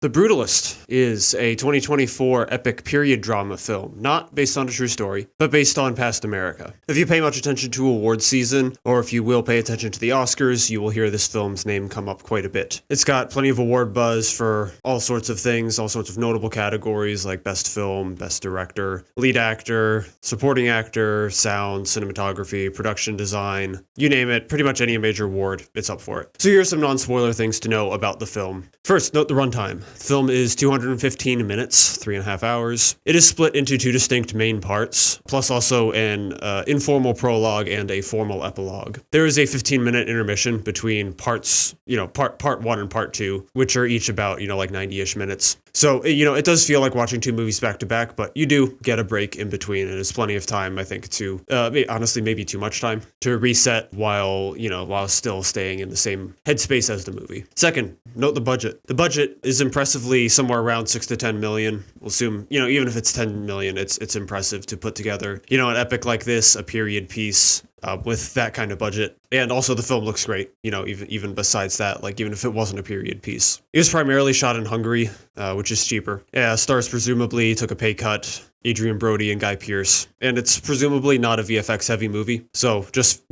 The Brutalist is a 2024 epic period drama film, not based on a true story, but based on past America. If you pay much attention to awards season, or if you will pay attention to the Oscars, you will hear this film's name come up quite a bit. It's got plenty of award buzz for all sorts of things, all sorts of notable categories like Best Film, Best Director, Lead Actor, Supporting Actor, Sound, Cinematography, Production Design, you name it, pretty much any major award, it's up for it. So here are some non-spoiler things to know about the film. First, note the runtime. The film is 215 minutes, 3.5 hours. It is split into two distinct main parts, plus also an informal prologue and a formal epilogue. There is a 15-minute intermission between parts, part one and part two, which are each about, like 90-ish minutes. So, it does feel like watching two movies back to back, but you do get a break in between, and it's plenty of time, I think, to, honestly, maybe too much time, to reset while still staying in the same headspace as the movie. Second, note the budget. The budget is impressively somewhere around 6 to 10 million. We'll assume, even if it's 10 million, it's impressive to put together, an epic like this, a period piece, with that kind of budget. And also the film looks great, even besides that, even if it wasn't a period piece. It was primarily shot in Hungary, which is cheaper. Stars presumably took a pay cut. Adrian Brody and Guy Pearce, and it's presumably not a VFX heavy movie, so just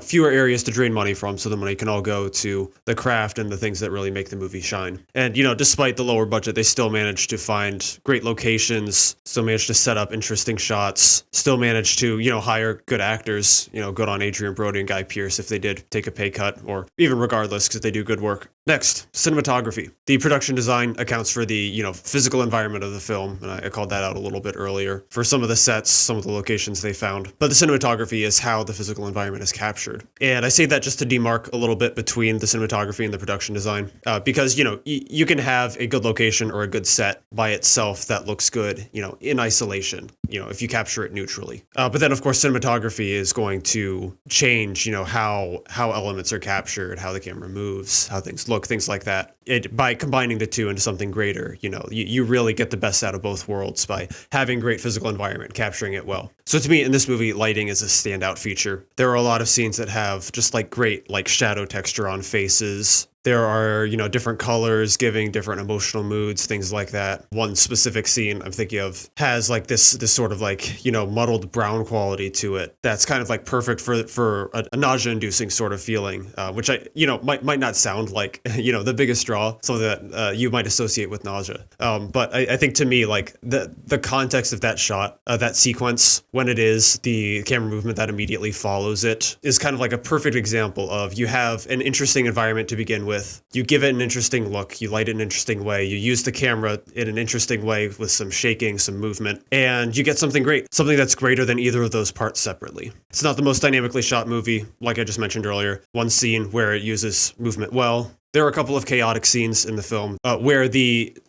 fewer areas to drain money from, so the money can all go to the craft and the things that really make the movie shine. And despite the lower budget, they still managed to find great locations, still managed to set up interesting shots, still managed to hire good actors. Good on Adrian Brody and Guy Pearce if they did take a pay cut, or even regardless, because they do good work. Next, cinematography. The production design accounts for the physical environment of the film, and I called that out a little bit earlier, for some of the sets, some of the locations they found. But the cinematography is how the physical environment is captured. And I say that just to demark a little bit between the cinematography and the production design, because, you can have a good location or a good set by itself that looks good, in isolation, if you capture it neutrally. But then, of course, cinematography is going to change, how elements are captured, how the camera moves, how things look, things like that. By combining the two into something greater, you really get the best out of both worlds by having great physical environment, capturing it well. So to me, in this movie, lighting is a standout feature. There are a lot of scenes that have just great shadow texture on faces. There are, different colors giving different emotional moods, things like that. One specific scene I'm thinking of has this sort of muddled brown quality to it. That's kind of perfect for a nausea-inducing sort of feeling, which might not sound like, the biggest draw, something that you might associate with nausea. But I think to me, the context of that shot, that sequence, when it is the camera movement that immediately follows it, is kind of a perfect example of you have an interesting environment to begin with. You give it an interesting look, you light it in an interesting way, you use the camera in an interesting way with some shaking, some movement, and you get something great, something that's greater than either of those parts separately. It's not the most dynamically shot movie, like I just mentioned earlier. One scene where it uses movement well. There are a couple of chaotic scenes in the film where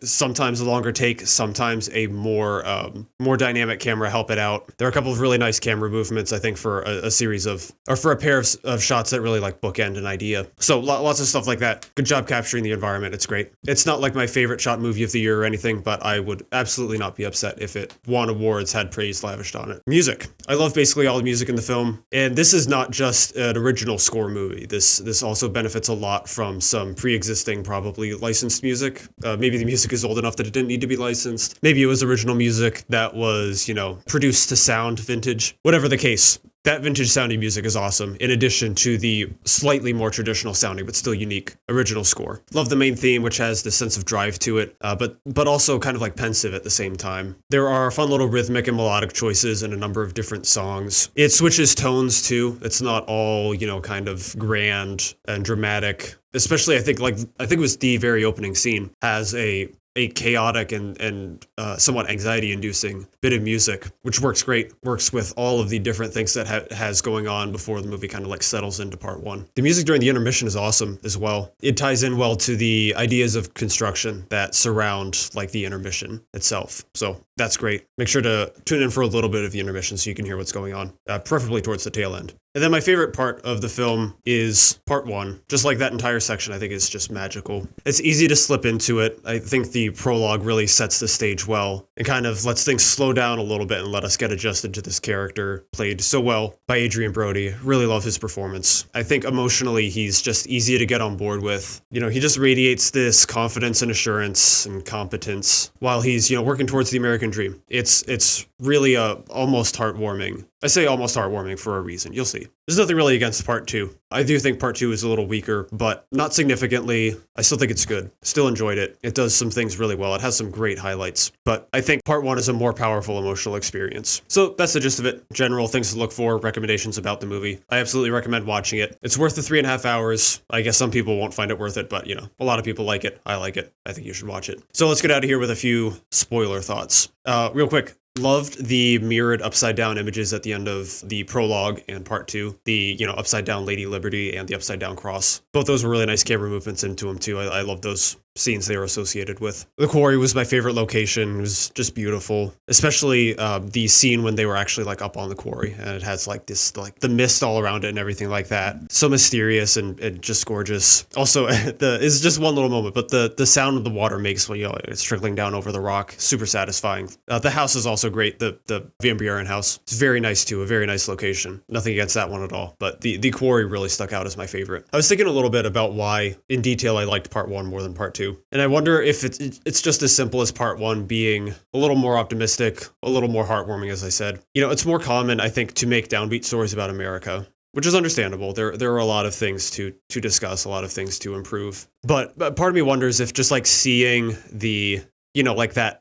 sometimes a longer take, sometimes a more dynamic camera help it out. There are a couple of really nice camera movements, I think, for a pair of shots that really bookend an idea. So lots of stuff like that. Good job capturing the environment. It's great. It's not my favorite shot movie of the year or anything, but I would absolutely not be upset if it won awards, had praise lavished on it. Music. I love basically all the music in the film, and this is not just an original score movie. This also benefits a lot from some pre-existing, probably licensed music. Maybe the music is old enough that it didn't need to be licensed. Maybe it was original music that was, produced to sound vintage. Whatever the case, that vintage sounding music is awesome, in addition to the slightly more traditional sounding, but still unique original score. Love the main theme, which has this sense of drive to it, but also kind of pensive at the same time. There are fun little rhythmic and melodic choices in a number of different songs. It switches tones too. It's not all, kind of grand and dramatic. Especially, I think it was the very opening scene has a chaotic and somewhat anxiety-inducing bit of music, which works great, works with all of the different things that has going on before the movie kind of settles into part one. The music during the intermission is awesome as well. It ties in well to the ideas of construction that surround the intermission itself. So that's great. Make sure to tune in for a little bit of the intermission so you can hear what's going on, preferably towards the tail end. And then my favorite part of the film is part one. Just that entire section, I think, is just magical. It's easy to slip into it. I think the prologue really sets the stage well. and kind of lets things slow down a little bit and let us get adjusted to this character played so well by Adrian Brody. Really love his performance. I think emotionally he's just easy to get on board with. He just radiates this confidence and assurance and competence while he's, working towards the American dream. It's really almost heartwarming. I say almost heartwarming for a reason. You'll see. There's nothing really against part 2. I do think part 2 is a little weaker, but not significantly. I still think it's good. Still enjoyed it. It does some things really well. It has some great highlights, but I think part 1 is a more powerful emotional experience. So that's the gist of it. General things to look for, recommendations about the movie. I absolutely recommend watching it. It's worth the 3.5 hours. I guess some people won't find it worth it, but a lot of people like it. I like it. I think you should watch it. So let's get out of here with a few spoiler thoughts. Real quick. Loved the mirrored upside down images at the end of the prologue and part 2. The, upside down Lady Liberty and the upside down cross. Both those were really nice camera movements into them too. I love those scenes they were associated with. The quarry was my favorite location. It was just beautiful, especially the scene when they were actually like up on the quarry and it has like this, like the mist all around it and everything like that. So mysterious and just gorgeous. Also, it's just one little moment, but the sound of the water makes when it's trickling down over the rock. Super satisfying. The house is also great. The Van Buren house. It's very nice too. A very nice location. Nothing against that one at all, but the quarry really stuck out as my favorite. I was thinking a little bit about why in detail I liked part 1 more than part 2. And I wonder if it's just as simple as part 1 being a little more optimistic, a little more heartwarming, as I said. It's more common, I think, to make downbeat stories about America, which is understandable. There are a lot of things to discuss, a lot of things to improve. But part of me wonders if just like seeing the, like that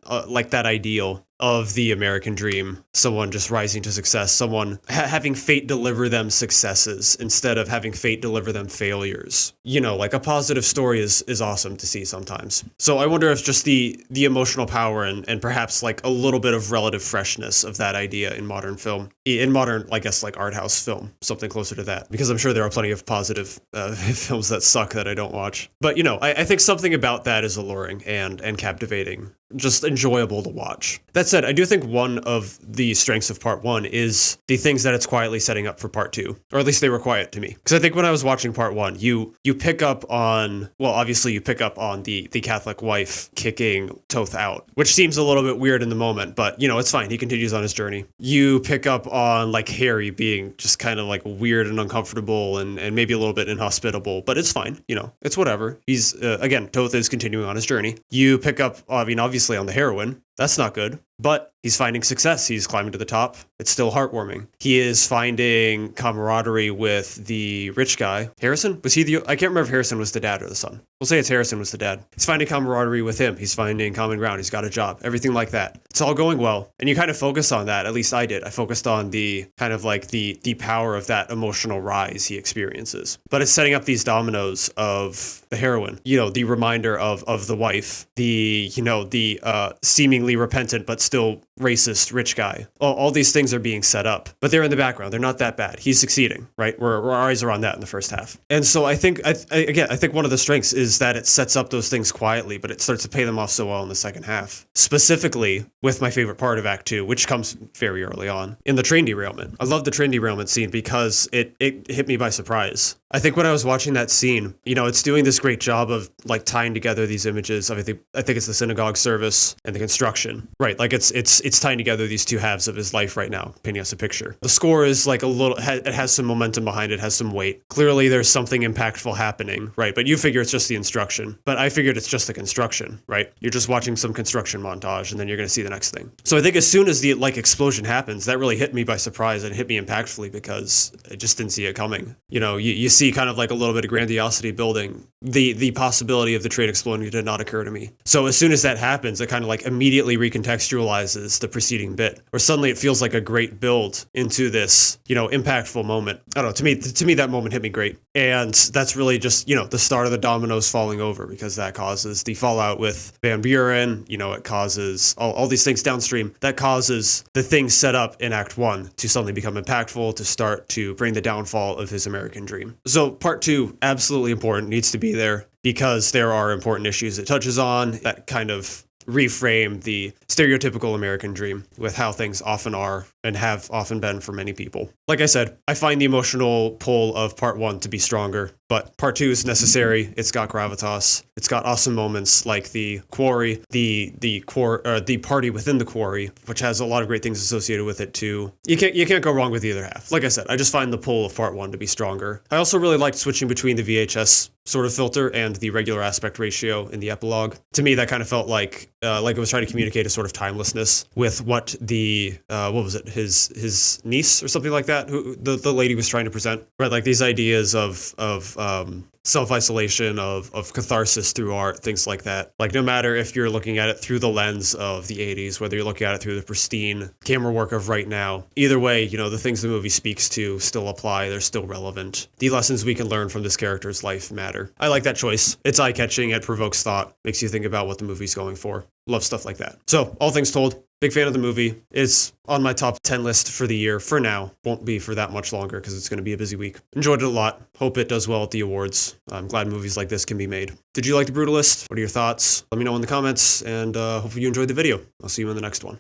ideal of the American dream, someone just rising to success, someone having fate deliver them successes instead of having fate deliver them failures. Like a positive story is awesome to see sometimes. So I wonder if just the emotional power and perhaps like a little bit of relative freshness of that idea in modern film, in modern, I guess, like art house film, something closer to that, because I'm sure there are plenty of positive films that suck that I don't watch. But, I think something about that is alluring and captivating, just enjoyable to watch. That said, I do think one of the strengths of part 1 is the things that it's quietly setting up for part 2, or at least they were quiet to me. Because I think when I was watching part 1, you pick up on, well, obviously you pick up on the Catholic wife kicking Toth out, which seems a little bit weird in the moment, but it's fine. He continues on his journey. You pick up on like Harry being just kind of like weird and uncomfortable and maybe a little bit inhospitable, but it's fine. It's whatever. He's, again, Toth is continuing on his journey. You pick up, obviously on the heroine. That's not good. But he's finding success. He's climbing to the top. It's still heartwarming. He is finding camaraderie with the rich guy. Harrison? Was he I can't remember if Harrison was the dad or the son. We'll say it's Harrison was the dad. He's finding camaraderie with him. He's finding common ground. He's got a job. Everything like that. It's all going well. And you kind of focus on that. At least I did. I focused on the kind of like the power of that emotional rise he experiences. But it's setting up these dominoes of the heroine. The reminder of the wife. The seemingly repentant but still racist rich guy. All these things are being set up, but they're in the background. They're not that bad. He's succeeding, right? Our eyes are on that in the first half. And so I think, I think one of the strengths is that it sets up those things quietly, but it starts to pay them off so well in the second half. Specifically with my favorite part of Act 2, which comes very early on, in the train derailment. I love the train derailment scene because it hit me by surprise. I think when I was watching that scene, it's doing this great job of like tying together these images. I think it's the synagogue service and the construction, right? Like it's tying together these two halves of his life right now, painting us a picture. The score is like it has some momentum behind it, has some weight. Clearly there's something impactful happening, right? But you figure it's just the instruction. But I figured it's just the construction, right? You're just watching some construction montage and then you're going to see the next thing. So I think as soon as the like explosion happens, that really hit me by surprise and hit me impactfully because I just didn't see it coming. You see kind of like a little bit of grandiosity building. The possibility of the train exploding did not occur to me. So as soon as that happens, it kind of like immediately recontextualizes the preceding bit, where suddenly it feels like a great build into this, impactful moment. I don't know, to me that moment hit me great. And that's really just, the start of the dominoes falling over, because that causes the fallout with Van Buren, it causes all these things downstream. That causes the things set up in Act 1 to suddenly become impactful, to start to bring the downfall of his American dream. So part 2, absolutely important, needs to be there, because there are important issues it touches on that kind of reframe the stereotypical American dream with how things often are and have often been for many people. Like I said, I find the emotional pull of part 1 to be stronger, but part 2 is necessary. It's got gravitas. It's got awesome moments like the quarry, the party within the quarry, which has a lot of great things associated with it too. You can't go wrong with either half. Like I said, I just find the pull of part 1 to be stronger. I also really liked switching between the VHS sort of filter and the regular aspect ratio in the epilogue. To me, that kind of felt like it was trying to communicate a sort of timelessness with what the what was it, his niece or something like that, who the lady was trying to present, right? Like these ideas of self-isolation, of catharsis through art, things like that. Like no matter if you're looking at it through the lens of the 80s, whether you're looking at it through the pristine camera work of right now, either way, the things the movie speaks to still apply. They're still relevant. The lessons we can learn from this character's life matter. I like that choice. It's eye-catching. It provokes thought. Makes you think about what the movie's going for. Love stuff like that. So, all things told, big fan of the movie. It's on my top 10 list for the year for now. Won't be for that much longer because it's going to be a busy week. Enjoyed it a lot. Hope it does well at the awards. I'm glad movies like this can be made. Did you like The Brutalist? What are your thoughts? Let me know in the comments, and hopefully you enjoyed the video. I'll see you in the next one.